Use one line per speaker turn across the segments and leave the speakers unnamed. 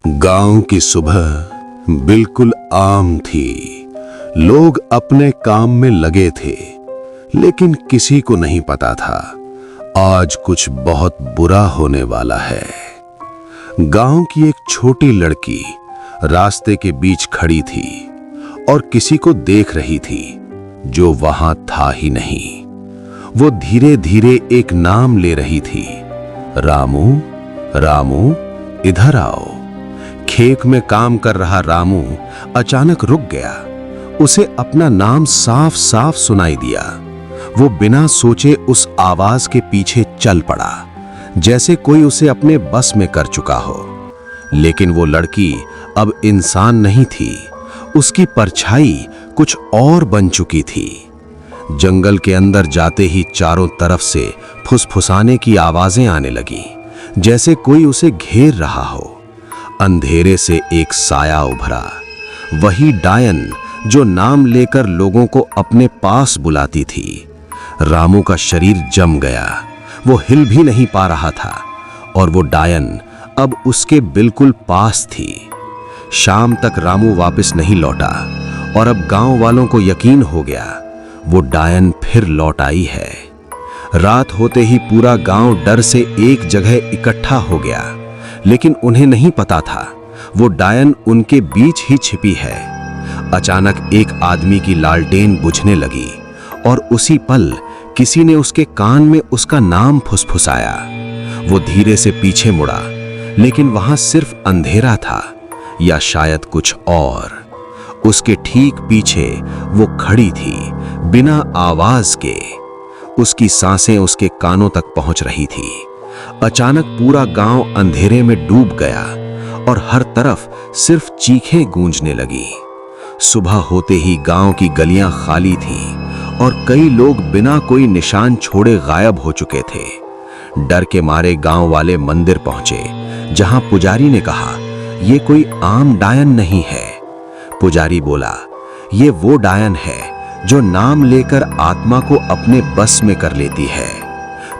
गांव की सुबह बिल्कुल आम थी। लोग अपने काम में लगे थे, लेकिन किसी को नहीं पता था आज कुछ बहुत बुरा होने वाला है। गांव की एक छोटी लड़की रास्ते के बीच खड़ी थी और किसी को देख रही थी जो वहां था ही नहीं। वो धीरे धीरे एक नाम ले रही थी, रामू, रामू इधर आओ। खेत में काम कर रहा रामू अचानक रुक गया। उसे अपना नाम साफ साफ सुनाई दिया। वो बिना सोचे उस आवाज के पीछे चल पड़ा, जैसे कोई उसे अपने बस में कर चुका हो। लेकिन वो लड़की अब इंसान नहीं थी, उसकी परछाई कुछ और बन चुकी थी। जंगल के अंदर जाते ही चारों तरफ से फुसफुसाने की आवाजें आने लगी, जैसे कोई उसे घेर रहा हो। अंधेरे से एक साया उभरा, वही डायन जो नाम लेकर लोगों को अपने पास बुलाती थी। रामू का शरीर जम गया, वो हिल भी नहीं पा रहा था और वो डायन अब उसके बिल्कुल पास थी। शाम तक रामू वापस नहीं लौटा और अब गांव वालों को यकीन हो गया वो डायन फिर लौट आई है। रात होते ही पूरा गांव डर से एक जगह इकट्ठा हो गया, लेकिन उन्हें नहीं पता था वो डायन उनके बीच ही छिपी है। अचानक एक आदमी की लालटेन बुझने लगी और उसी पल किसी ने उसके कान में उसका नाम फुसफुसाया। वो धीरे से पीछे मुड़ा, लेकिन वहां सिर्फ अंधेरा था या शायद कुछ और। उसके ठीक पीछे वो खड़ी थी, बिना आवाज के। उसकी सांसें उसके कानों तक पहुंच रही थी। अचानक पूरा गांव अंधेरे में डूब गया और हर तरफ सिर्फ चीखें गूंजने लगी। सुबह होते ही गांव की गलियां खाली थीं और कई लोग बिना कोई निशान छोड़े गायब हो चुके थे। डर के मारे गांव वाले मंदिर पहुंचे, जहां पुजारी ने कहा, "ये कोई आम डायन नहीं है।" पुजारी बोला, "ये वो डायन है जो नाम लेकर आत्मा को अपने बस में कर लेती है।"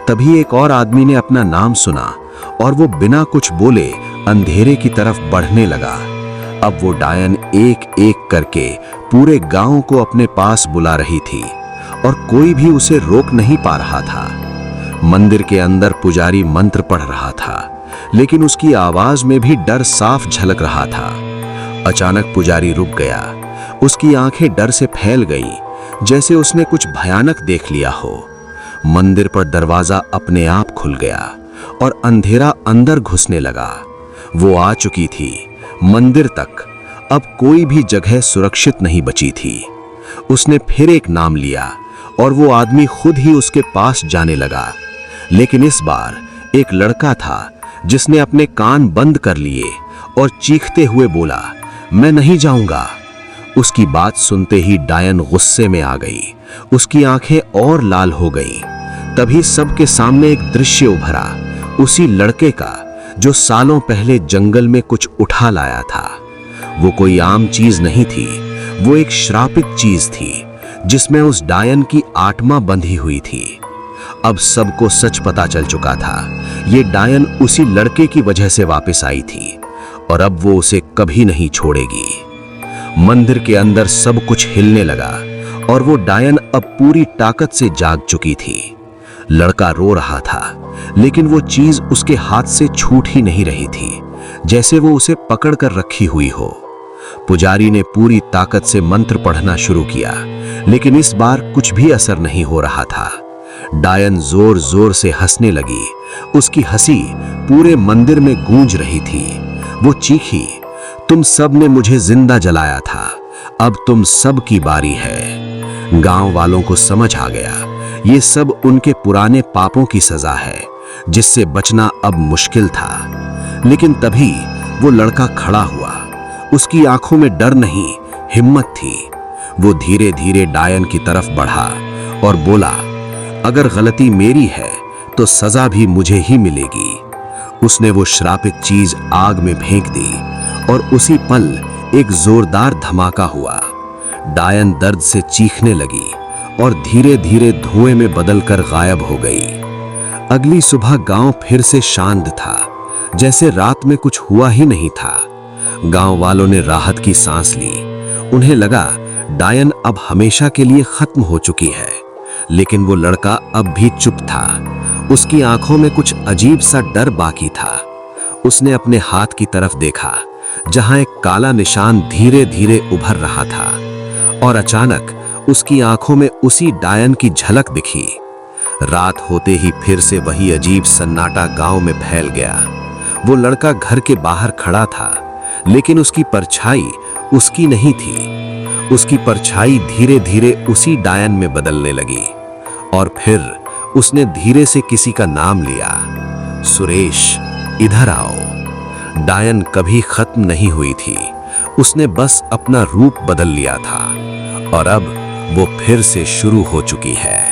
तभी एक और आदमी ने अपना नाम सुना और वो बिना कुछ बोले अंधेरे की तरफ बढ़ने लगा। अब वो डायन एक एक करके पूरे गांव को अपने पास बुला रही थी और कोई भी उसे रोक नहीं पा रहा था। मंदिर के अंदर पुजारी मंत्र पढ़ रहा था, लेकिन उसकी आवाज में भी डर साफ झलक रहा था। अचानक पुजारी रुक गया। उसकी आंखें डर से फैल गईं, जैसे उसने कुछ भयानक देख लिया हो। मंदिर पर दरवाजा अपने आप खुल गया और अंधेरा अंदर घुसने लगा। वो आ चुकी थी मंदिर तक। अब कोई भी जगह सुरक्षित नहीं बची थी। उसने फिर एक नाम लिया और वो आदमी खुद ही उसके पास जाने लगा। लेकिन इस बार एक लड़का था जिसने अपने कान बंद कर लिए और चीखते हुए बोला, "मैं नहीं जाऊंगा।" उसकी बात सुनते ही डायन गुस्से में आ गई। उसकी आंखें और लाल हो गईं। तभी सबके सामने एक दृश्य उभरा, उसी लड़के का जो सालों पहले जंगल में कुछ उठा लाया था। वो कोई आम चीज नहीं थी, वो एक श्रापित चीज थी जिसमें उस डायन की आत्मा बंधी हुई थी। अब सबको सच पता चल चुका था, ये डायन उसी लड़के की वजह से वापस आई थी और अब वो उसे कभी नहीं छोड़ेगी। मंदिर के अंदर सब कुछ हिलने लगा और वो डायन अब पूरी ताकत से जाग चुकी थी। लड़का रो रहा था, लेकिन वो चीज उसके हाथ से छूट ही नहीं रही थी, जैसे वो उसे पकड़ कर रखी हुई हो। पुजारी ने पूरी ताकत से मंत्र पढ़ना शुरू किया, लेकिन इस बार कुछ भी असर नहीं हो रहा था। डायन जोर जोर से हंसने लगी। उसकी हंसी पूरे मंदिर में गूंज रही थी। वो चीखी, "तुम सब ने मुझे जिंदा जलाया था, अब तुम सब की बारी है।" गांव वालों को समझ आ गया, ये सब उनके पुराने पापों की सजा है, जिससे बचना अब मुश्किल था। लेकिन तभी वो लड़का खड़ा हुआ। उसकी आंखों में डर नहीं, हिम्मत थी। वो धीरे धीरे डायन की तरफ बढ़ा और बोला, "अगर गलती मेरी है तो सजा भी मुझे ही मिलेगी।" उसने वो श्रापित चीज आग में फेंक दी और उसी पल एक जोरदार धमाका हुआ। डायन दर्द से चीखने लगी और धीरे धीरे धुएं में बदलकर गायब हो गई। अगली सुबह गांव फिर से शांत था, जैसे रात में कुछ हुआ ही नहीं था।
गांव वालों ने राहत की सांस ली। उन्हें लगा डायन अब हमेशा के लिए खत्म हो चुकी है। लेकिन वो लड़का अब भी चुप था। उसकी आंखों में कुछ अजीब सा डर बाकी था। उसने अपने हाथ की तरफ देखा, जहां एक काला निशान धीरे धीरे उभर रहा था, और अचानक उसकी आंखों में उसी डायन की झलक दिखी। रात होते ही फिर से वही अजीब सन्नाटा गांव में फैल गया। वो लड़का घर के बाहर खड़ा था, लेकिन उसकी परछाई उसकी नहीं थी। उसकी परछाई धीरे धीरे उसी डायन में बदलने लगी, और फिर उसने धीरे से किसी का नाम लिया, सुरेश, इधर आओ। डायन कभी खत्म नहीं हुई थी, उसने बस अपना रूप बदल लिया था, और अब वो फिर से शुरू हो चुकी है।